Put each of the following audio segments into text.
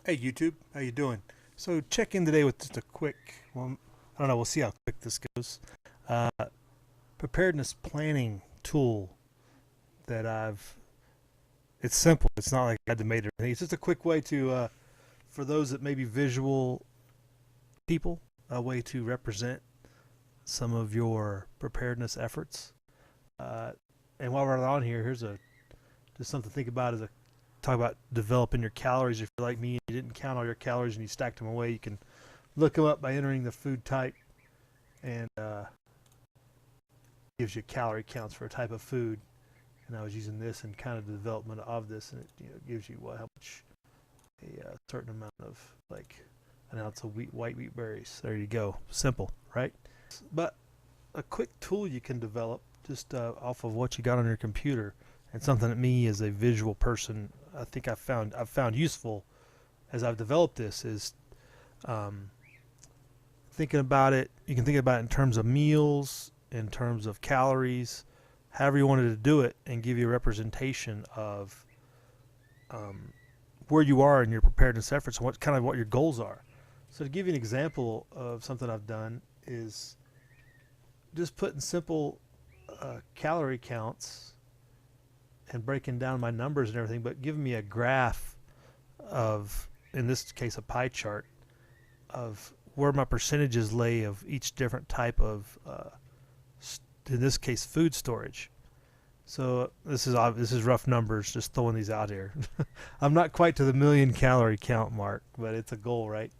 Hey YouTube, how you doing? So check in today with just a quick, well, I don't know, we'll see how quick this goes. Uh, Preparedness planning tool that it's simple. It's not like I had to make it or anything. It's just a quick way for those that may be visual people, a way to represent some of your preparedness efforts. Uh, and while we're on here, just something to think about as a talk about developing your calories. If you're like me and you didn't count all your calories and you stacked them away, you can look them up by entering the food type and gives you calorie counts for a type of food. And I was using this in kind of the development of this, and it gives you how much a certain amount of like an ounce of white wheat berries. There you go, simple, right? But a quick tool you can develop just off of what you got on your computer, and something that me as a visual person, I think I've found useful as I've developed this is um, thinking about it. You can think about it in terms of meals, in terms of calories, however you wanted to do it, and give you a representation of um, where you are in your preparedness efforts and what your goals are. So to give you an example of something I've done is just putting simple calorie counts and breaking down my numbers and everything, but giving me a graph of, in this case, a pie chart of where my percentages lay of each different type of, in this case, food storage. So this is rough numbers, just throwing these out here. I'm not quite to the million calorie count mark, but it's a goal, right?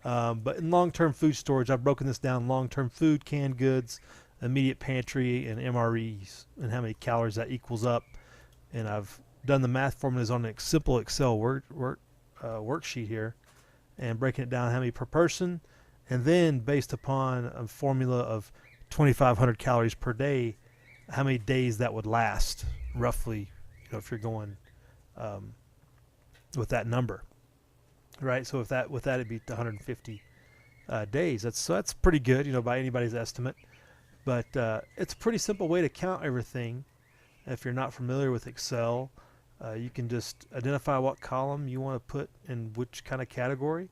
But in long-term food storage, I've broken this down: long-term food, canned goods, immediate pantry, and MREs, and how many calories that equals up. And I've done the math formulas on a simple Excel worksheet here, and breaking it down how many per person, and then based upon a formula of 2,500 calories per day, how many days that would last roughly. If you're going um, with that number, right? So if that with that it'd be 150 days. That's pretty good, by anybody's estimate. But it's a pretty simple way to count everything. If you're not familiar with Excel, you can just identify what column you want to put in which kind of category.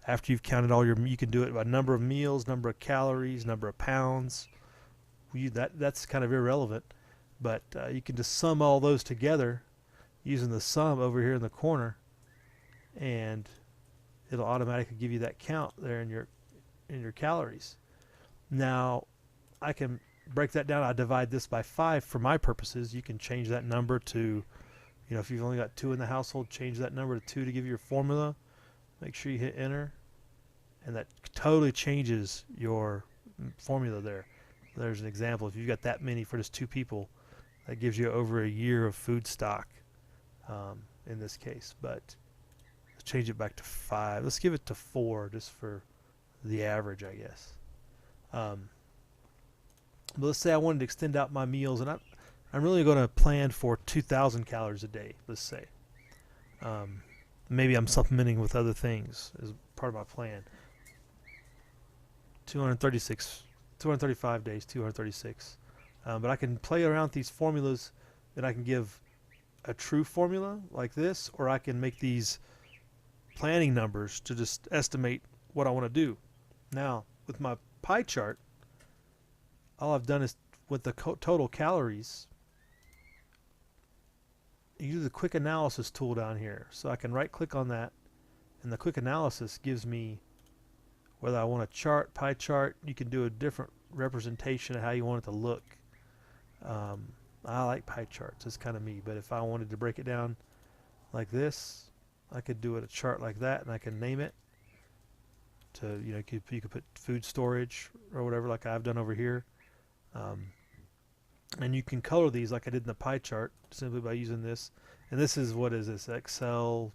After you've counted you can do it by number of meals, number of calories, number of pounds. That's kind of irrelevant, but you can just sum all those together using the sum over here in the corner, and it'll automatically give you that count there in your calories. Now, I can break that down. I divide this by 5 for my purposes. You can change that number to, if you've only got 2 in the household, change that number to 2 to give you your formula. Make sure you hit enter, and that totally changes your formula there. There's an example. If you've got that many for just 2 people, that gives you over a year of food stock in this case. But let's change it back to 5. Let's give it to 4 just for the average, I guess. Um, but let's say I wanted to extend out my meals, and I'm really going to plan for 2,000 calories a day, let's say. Um, Maybe I'm supplementing with other things as part of my plan. 236, 235 days, 236. But I can play around with these formulas, and I can give a true formula like this, or I can make these planning numbers to just estimate what I want to do. Now, with my pie chart, all I've done is with the total calories, you do the quick analysis tool down here. So I can right click on that, and the quick analysis gives me whether I want a chart, pie chart. You can do a different representation of how you want it to look. I like pie charts. It's kind of me. But if I wanted to break it down like this, I could do it a chart like that, and I can name it to, you could put food storage or whatever, like I've done over here. Um, and you can color these like I did in the pie chart simply by using this. And this is, what is this, Excel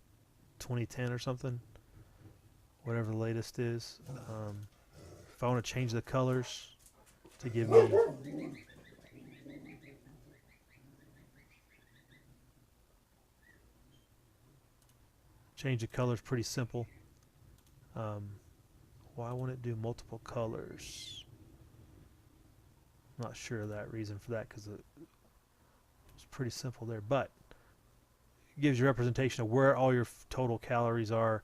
2010 or something, whatever the latest is. If I want to change the colors to give me, change the colors, pretty simple. Um, why won't it do multiple colors? I'm not sure of that reason for that, because it's pretty simple there. But it gives you a representation of where all your total calories are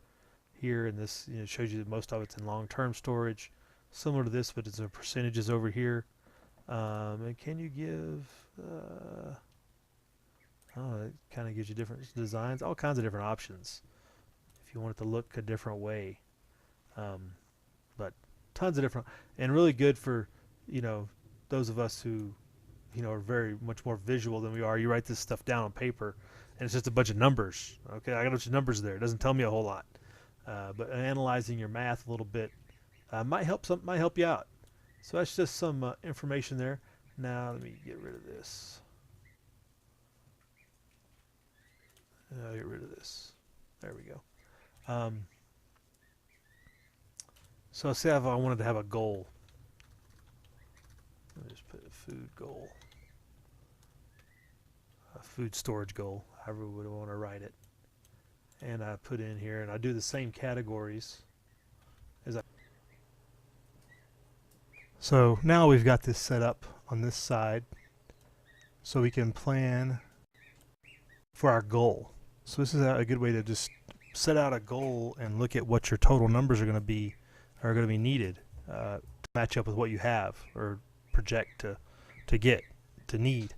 here, and this shows you that most of it's in long-term storage, similar to this, but it's a percentages over here. And can you give? Oh, it kind of gives you different designs, all kinds of different options if you want it to look a different way. But tons of different, and really good for those of us who are very much more visual than we are. You write this stuff down on paper and it's just a bunch of numbers. Okay, I got a bunch of numbers there. It doesn't tell me a whole lot, but analyzing your math a little bit might help you out. So that's just some information there. Now let me get rid of this. I'll get rid of this. There we go. So say if I wanted to have a goal. Let me just put a food goal. A food storage goal, however we would want to write it. And I put in here, and I do the same categories as I. So now we've got this set up on this side so we can plan for our goal. So this is a good way to just set out a goal and look at what your total numbers are going to be needed to match up with what you have or project to need.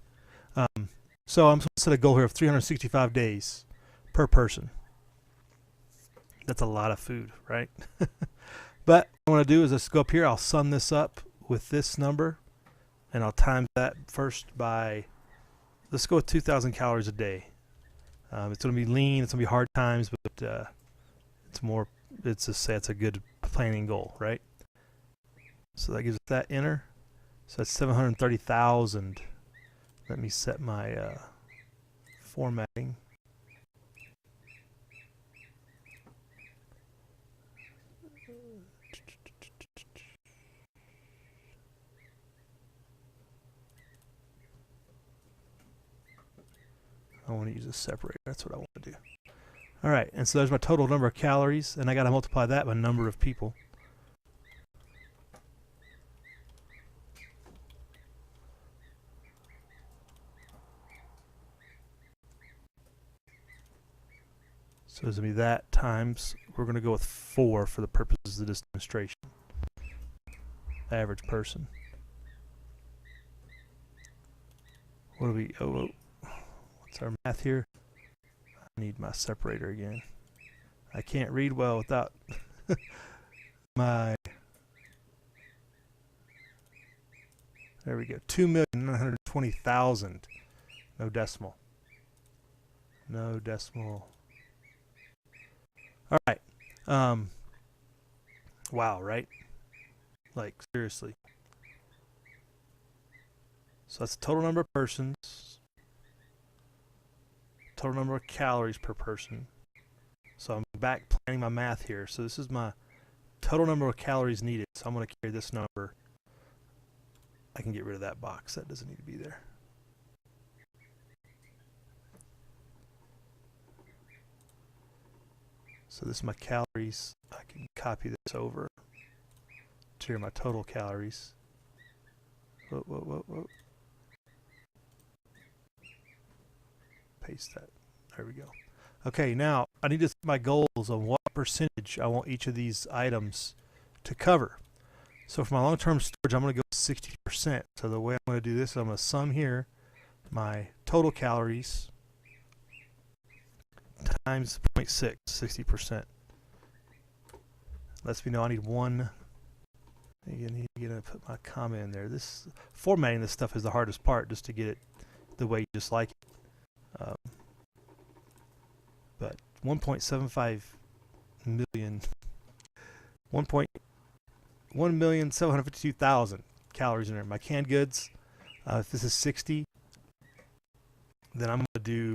So I'm supposed to set a goal here of 365 days per person. That's a lot of food, right? But what I want to do is just go up here. I'll sum this up with this number, and I'll times that first by, let's go with 2,000 calories a day. It's going to be lean. It's going to be hard times, but it's a good planning goal, right? So that gives us that enter. So that's 730,000. Let me set my formatting. I want to use a separator. That's what I want to do. All right, and so there's my total number of calories, and I got to multiply that by number of people. So it's going to be that times, we're going to go with 4 for the purposes of this demonstration. Average person. What do we, what's our math here? I need my separator again. I can't read well without my, there we go, 2,920,000. No decimal. No decimal. All right. Wow, right? Like, seriously. So that's the total number of persons. Total number of calories per person. So I'm back planning my math here. So this is my total number of calories needed. So I'm going to carry this number. I can get rid of that box. That doesn't need to be there. So this is my calories. I can copy this over to here my total calories. Whoa. Paste that. There we go. Okay, now I need to set my goals on what percentage I want each of these items to cover. So for my long-term storage, I'm going to go 60%. So the way I'm going to do this is I'm going to sum here my total calories times 0.6, 60%. Lets me know I need one. You need to put my comma in there. This formatting this stuff is the hardest part, just to get it the way you just like it. But 1.75 million, 1,752,000 calories in there. My canned goods, if this is 60, then I'm going to do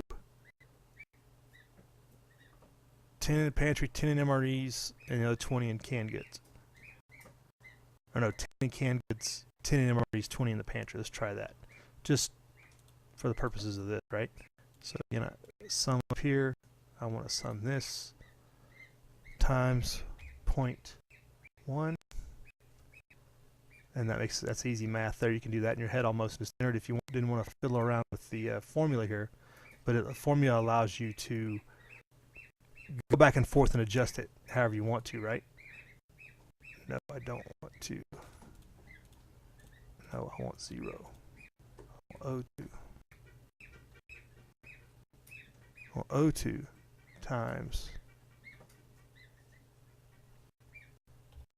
10 in the pantry, 10 in MREs, and the other 20 in canned goods. Or no, 10 in canned goods, 10 in MREs, 20 in the pantry. Let's try that. Just for the purposes of this, right? So, sum up here. I want to sum this times 0.1. And that's easy math there. You can do that in your head almost in standard if you didn't want to fiddle around with the formula here. But the formula allows you to go back and forth and adjust it however you want to, right? No, I don't want to. No, I want 0. I want O2. I want O2 times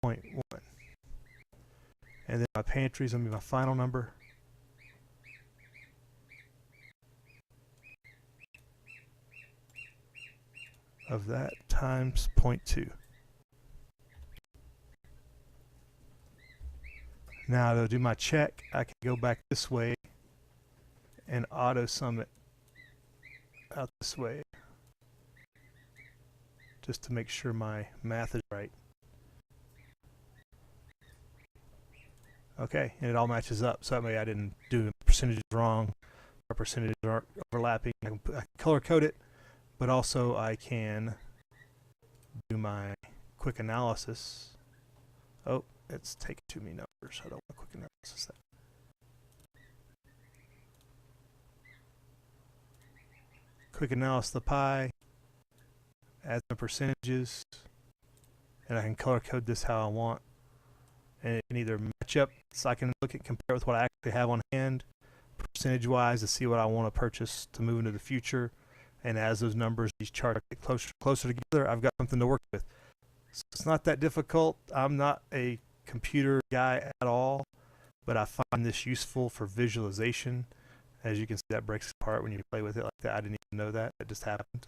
0.1. And then my pantry is going to be my final number. Of that times 0.2. Now to do my check, I can go back this way and auto sum it out this way, just to make sure my math is right. Okay, and it all matches up, so that way I didn't do percentages wrong. Our percentages aren't overlapping. I can color code it, but also I can do my quick analysis. Oh, it's taking too many numbers. I don't want quick analysis. Quick analysis of the pie, add some percentages, and I can color code this how I want. And it can either match up, so I can look at compare with what I actually have on hand, percentage wise, to see what I want to purchase to move into the future. And as those numbers, these charts get closer together, I've got something to work with. So it's not that difficult. I'm not a computer guy at all, but I find this useful for visualization. As you can see, that breaks apart when you play with it like that. I didn't even know that. It just happened.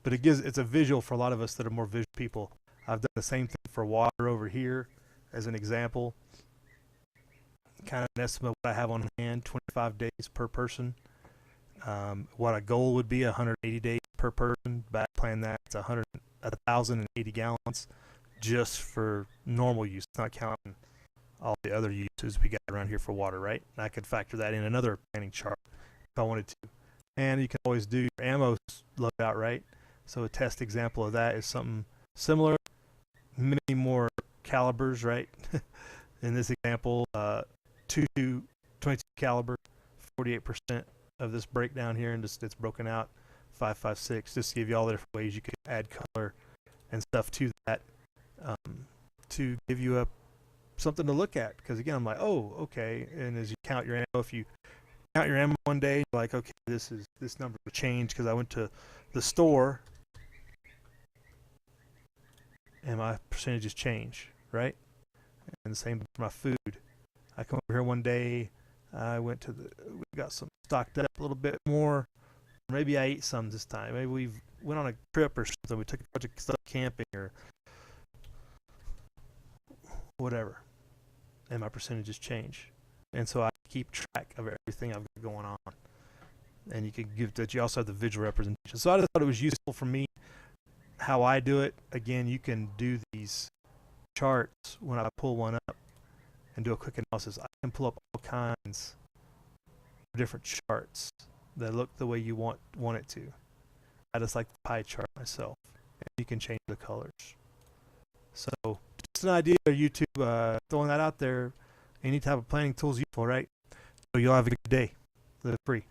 But it's a visual for a lot of us that are more visual people. I've done the same thing for water over here as an example. Kind of an estimate of what I have on hand, 25 days per person. What a goal would be 180 days per person. Back plan that, it's 1,080 gallons just for normal use, not counting all the other uses we got around here for water, right? And I could factor that in another planning chart if I wanted to. And you can always do your ammo loadout, right? So a test example of that is something similar, many more calibers, right? In this example, 22 caliber, 48% of this breakdown here, and just it's broken out 5.56, just to give you all the different ways you could add color and stuff to that, to give you something to look at. Because again, I'm like, oh, okay. And as you count your ammo, if you count your ammo one day, you're like, okay, this number will change because I went to the store and my percentages change, right? And the same for my food. I come over here one day, we got some stocked up a little bit more. Maybe I ate some this time. Maybe we went on a trip or something. We took a bunch of stuff camping or whatever, and my percentages change. And so I keep track of everything I've got going on. And you can give that. You also have the visual representation. So I just thought it was useful for me how I do it. Again, you can do these charts when I pull one up and do a quick analysis. I can pull up all kinds of different charts that look the way you want it to. I just like the pie chart myself. And you can change the colors. So just an idea of YouTube, throwing that out there. Any type of planning tool is useful, right? So you'll have a good day. Live free.